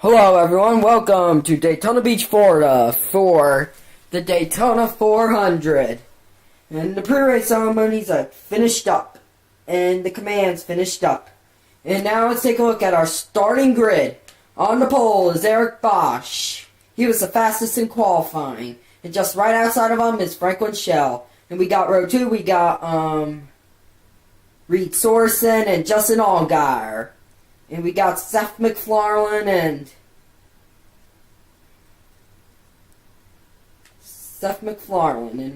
Hello everyone, welcome to Daytona Beach, Florida for the Daytona 400. And the pre-race ceremonies are finished up, and the commands finished up. And now let's take a look at our starting grid. On the pole is Eric Bosch. He was the fastest in qualifying. And just right outside of him is Franklin Schell. And we got row 2, we got Reed Sorensen and Justin Allgaier. And we got Seth MacFarlane and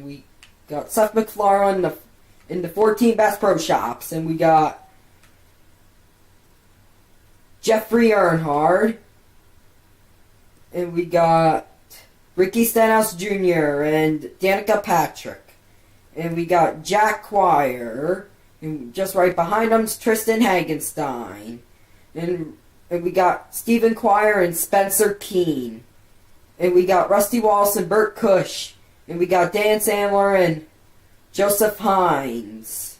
we got Seth MacFarlane in the 14 Best Pro Shops, and we got Jeffrey Earnhardt, and we got Ricky Stenhouse Jr. and Danica Patrick, and we got Jack Quire, and just right behind him's Tristan Hagenstein. And we got Stephen Quire and Spencer Keane. And we got Rusty Wallace and Burt Cush. And we got Dan Sandler and Joseph Hines.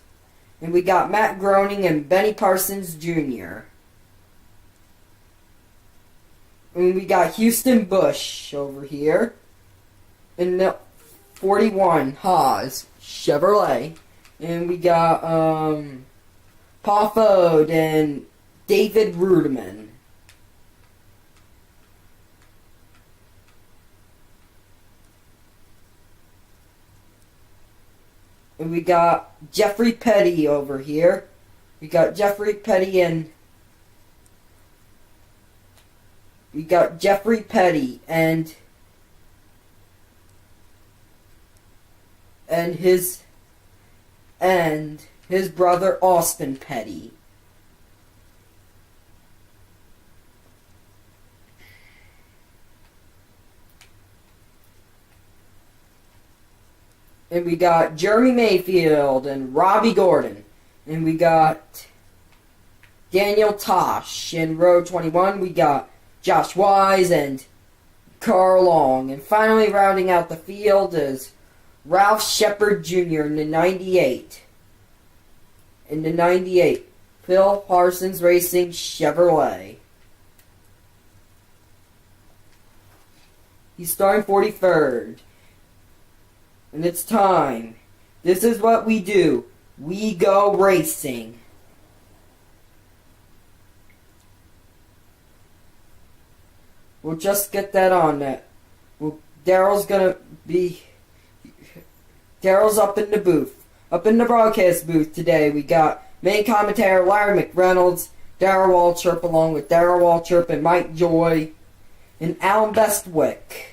And we got Matt Groening and Benny Parsons Jr. And we got Houston Busch over here. And the 41 Haas Chevrolet. And we got Paul Fode and David Ruderman. And we got Jeffrey Petty over here. We got Jeffrey Petty and his brother Austin Petty. And we got Jeremy Mayfield and Robbie Gordon. And we got Daniel Tosh. In row 21, we got Josh Wise and Carl Long. And finally, rounding out the field is Ralph Shepard Jr. in the 98. Phil Parsons Racing Chevrolet. He's starting 43rd. And it's time. This is what we do. We go racing. We'll just get that on that. Daryl's up in the booth. Up in the broadcast booth today, we got main commentator Larry McReynolds, Darryl Waltrip, along with Darryl Waltrip and Mike Joy, and Alan Bestwick.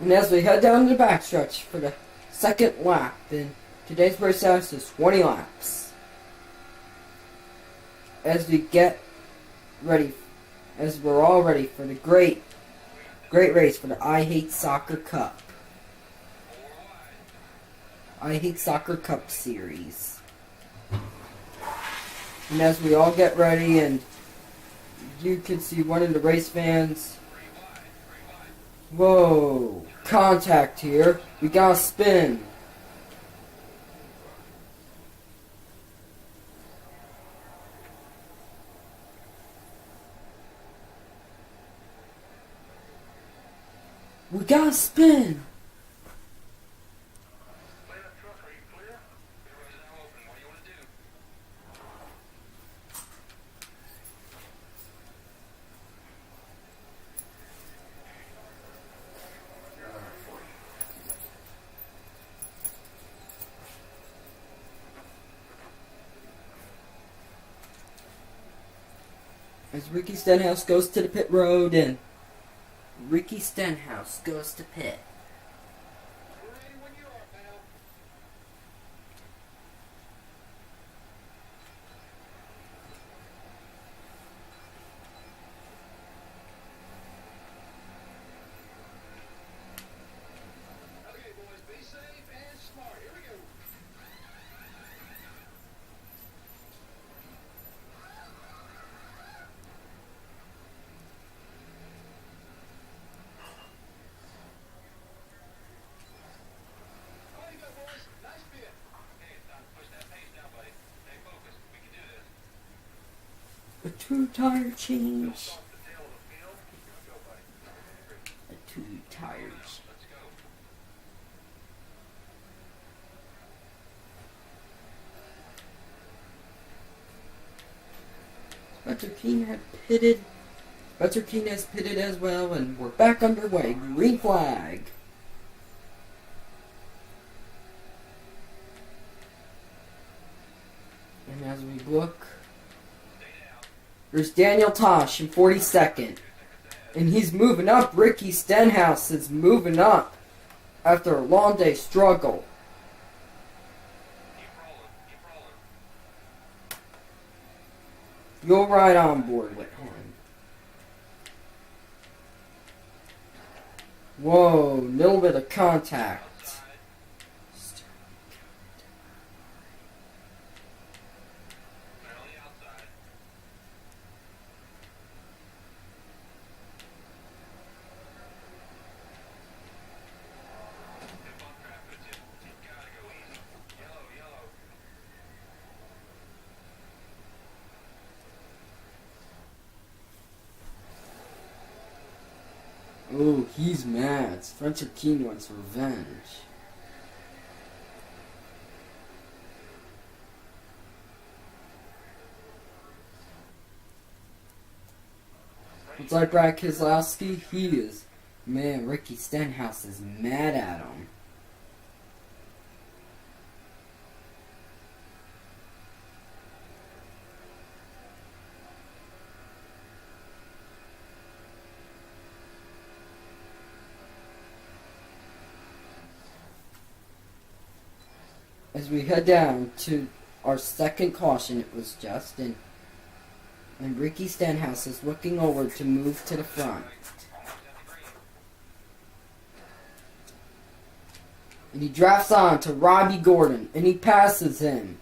And as we head down the backstretch for the second lap, then today's race house is 20 laps. As we get ready, as we're all ready for the great race for the I Hate Soccer Cup. I Hate Soccer Cup Series. And as we all get ready, and you can see one of the race fans. Whoa, contact here. We gotta spin. We gotta spin. As Ricky Stenhouse goes to the pit road, and Ricky Stenhouse goes to pit. A two-tire change. A two-tire change. Spencer Keane had pitted. Spencer Keane has pitted as well, and we're back underway. Green flag. And as we look, there's Daniel Tosh in 42nd. And he's moving up. Ricky Stenhouse is moving up after a long day struggle. You're right on board with him. Whoa, little bit of contact. Oh, he's mad. Spencer Keane wants revenge. It's like Brad Keselowski, he is. Man, Ricky Stenhouse is mad at him. As we head down to our second caution, it was just, and Ricky Stenhouse is looking over to move to the front. And he drafts on to Robbie Gordon, and he passes him.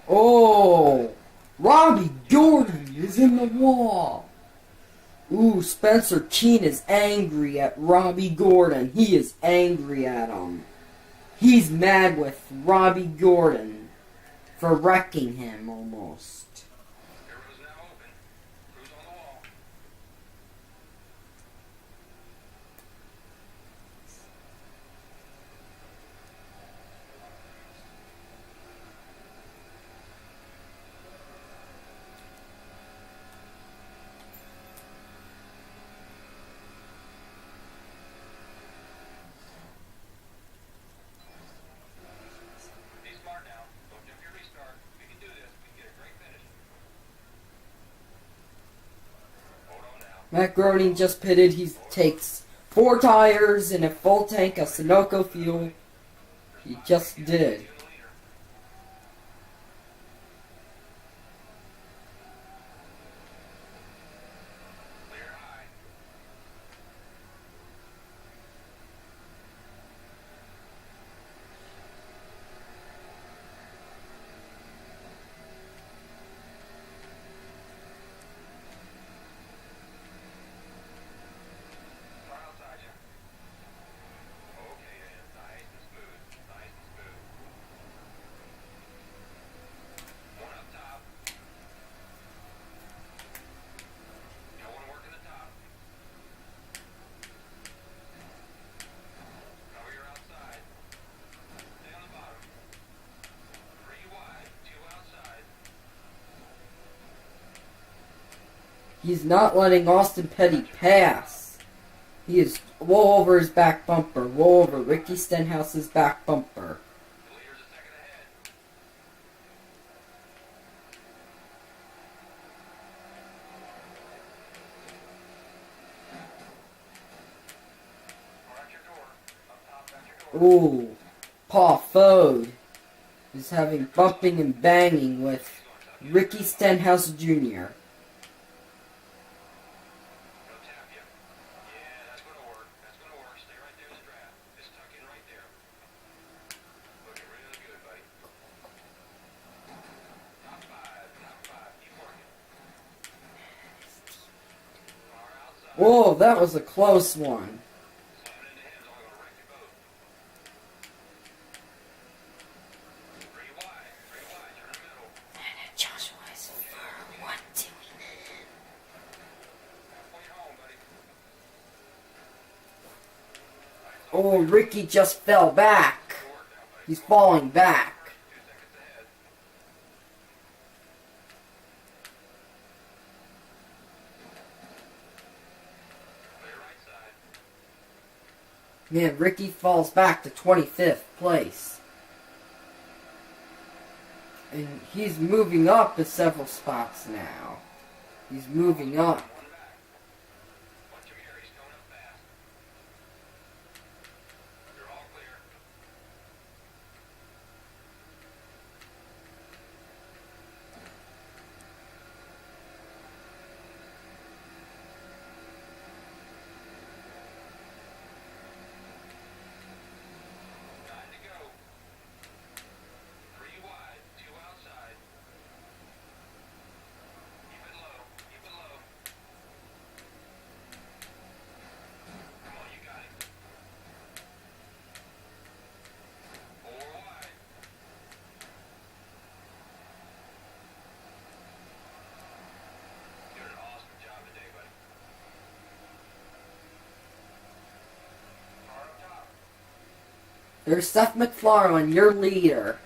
Oh, Robbie Gordon is in the wall. Ooh, Spencer Keane is angry at Robbie Gordon. He is angry at him. He's mad with Robbie Gordon for wrecking him almost. Matt Groening just pitted. He takes 4 tires and a full tank of Sunoco fuel. He just did. He's not letting Austin Petty pass. He is woe over his back bumper. Woe over Ricky Stenhouse's back bumper. Ooh, Paul Fode is having bumping and banging with Ricky Stenhouse Jr. Whoa, that was a close one. Oh, Ricky just fell back. He's falling back. Man, Ricky falls back to 25th place. And he's moving up to several spots now. He's moving up. There's Seth MacFarlane, your leader.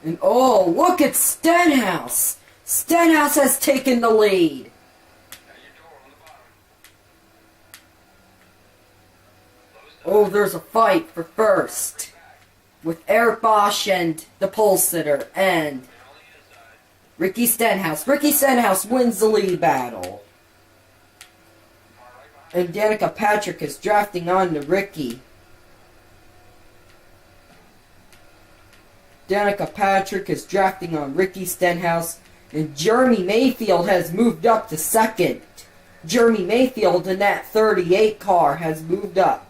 And oh, look at Stenhouse! Stenhouse has taken the lead. Oh, there's a fight for first. With Eric Bosch and the pole sitter and Ricky Stenhouse. Ricky Stenhouse wins the lead battle. And Danica Patrick is drafting on to Ricky. Danica Patrick is drafting on Ricky Stenhouse, and Jeremy Mayfield has moved up to second. Jeremy Mayfield in that 38 car has moved up.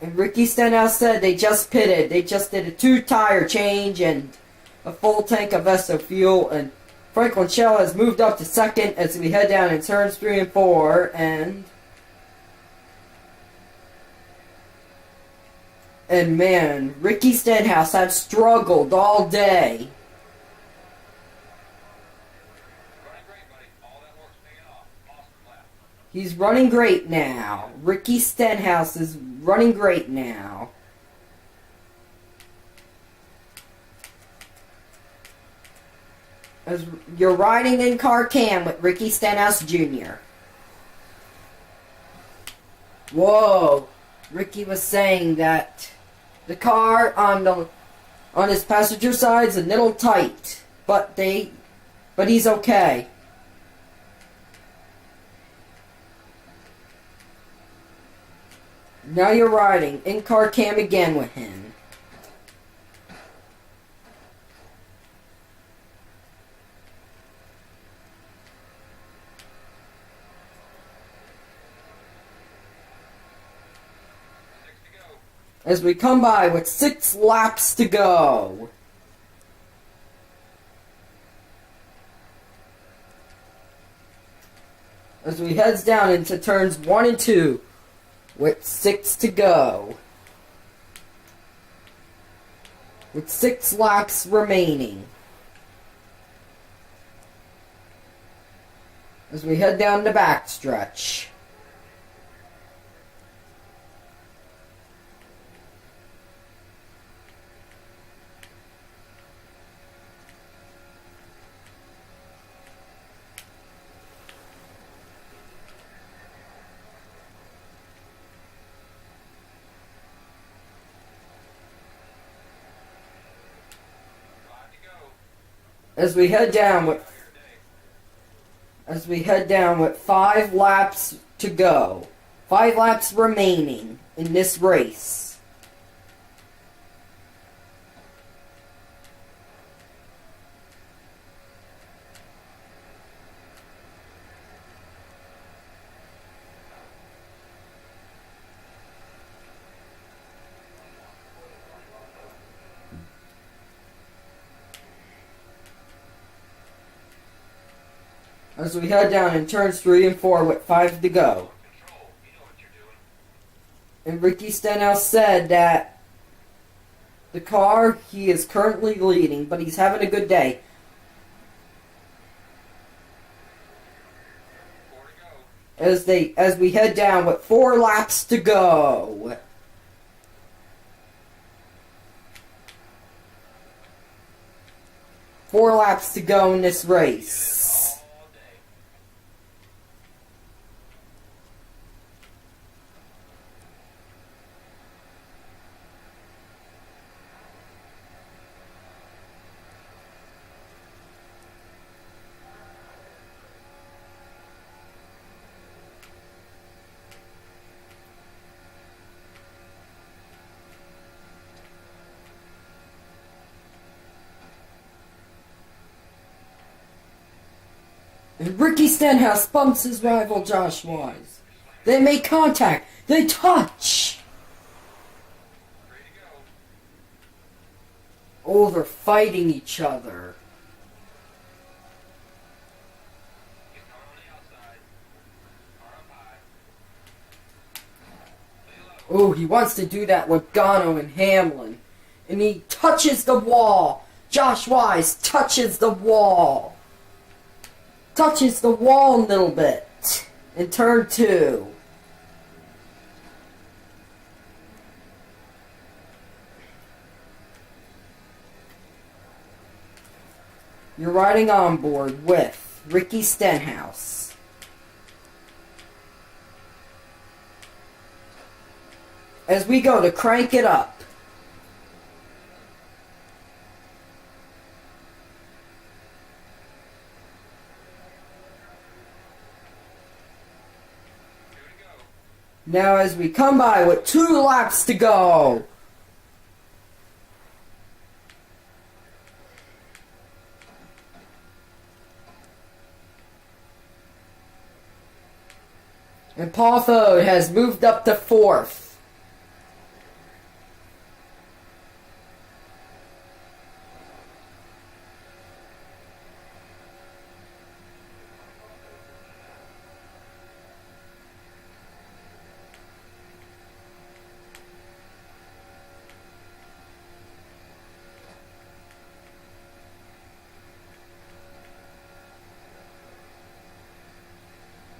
And Ricky Stenhouse said they just pitted. They just did a 2-tire change and a full tank of Esso fuel, and Franklin Shell has moved up to second as we head down in turns 3 and 4, And man, Ricky Stenhouse has struggled all day. He's running great now. Ricky Stenhouse is running great now. As you're riding in car cam with Ricky Stenhouse Jr. Whoa. Ricky was saying that the car on his passenger side is a little tight, but he's okay. Now you're riding in-car cam again with him. As we come by with 6 laps to go. As we heads down into turns 1 and 2 with 6 to go. With 6 laps remaining. As we head down the backstretch. As we head down with 5 laps to go. 5 laps remaining in this race. As we head down in turns 3 and 4 with 5 to go. And Ricky Stenhouse said that the car, he is currently leading, but he's having a good day. As we head down with 4 laps to go. Four laps to go in this race. And Ricky Stenhouse bumps his rival Josh Wise. They make contact. They touch. Oh, they're fighting each other. Oh, he wants to do that with Gano and Hamlin. And he touches the wall. Josh Wise touches the wall. Touches the wall a little bit in turn 2. You're riding on board with Ricky Stenhouse. As we go to crank it up. Now as we come by with 2 laps to go. And Paul Fode has moved up to 4th.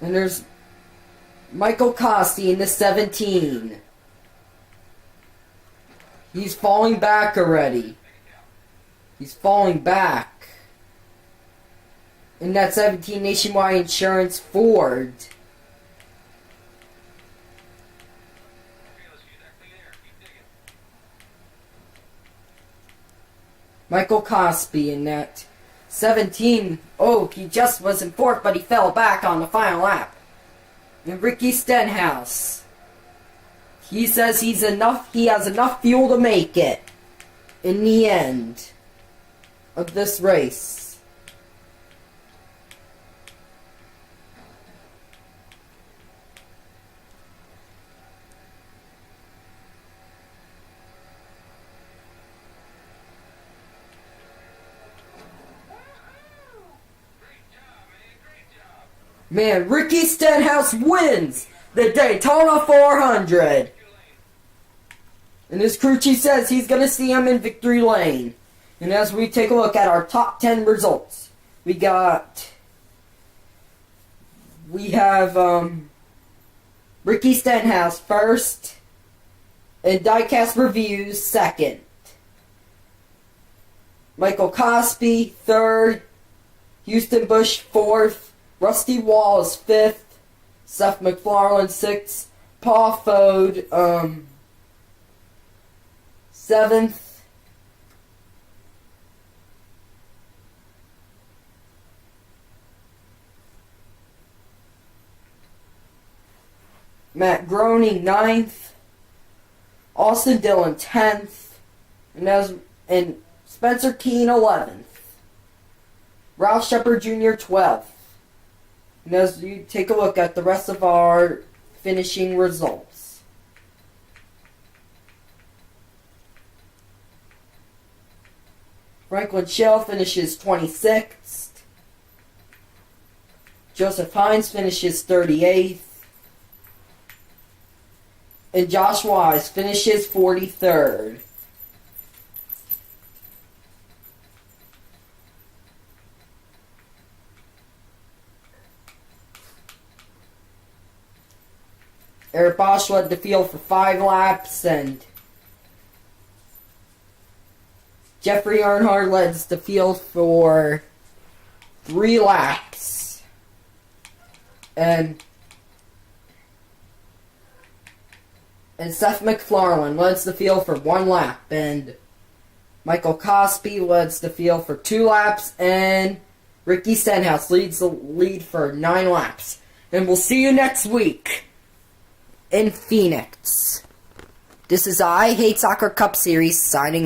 And there's Michael Costi in the 17. He's falling back already. He's falling back. In that 17 Nationwide Insurance Ford. Michael Cosby in that 17. Oh, he just was in 4th, but he fell back on the final lap. And Ricky Stenhouse. He says he has enough fuel to make it in the end of this race. Man, Ricky Stenhouse wins the Daytona 400. And his crew chief says he's going to see him in victory lane. And as we take a look at our top 10 results, we have Ricky Stenhouse first, and Diecast Reviews second. Michael Cosby third, Houston Busch fourth, Rusty Wallace 5th, Seth MacFarlane 6th, Paul Fode 7th, Matt Groening 9th, Austin Dillon 10th, and Spencer Keane 11th, Ralph Shepard Jr. 12th. And as you take a look at the rest of our finishing results. Franklin Shell finishes 26th. Joseph Hines finishes 38th. And Josh Wise finishes 43rd. Eric Bosch led the field for 5 laps, and Jeffrey Earnhardt leads the field for 3 laps. And Seth MacFarlane leads the field for 1 lap, and Michael Cosby leads the field for 2 laps, and Ricky Stenhouse leads the lead for 9 laps. And we'll see you next week in Phoenix. This is I Hate Soccer Cup Series signing off.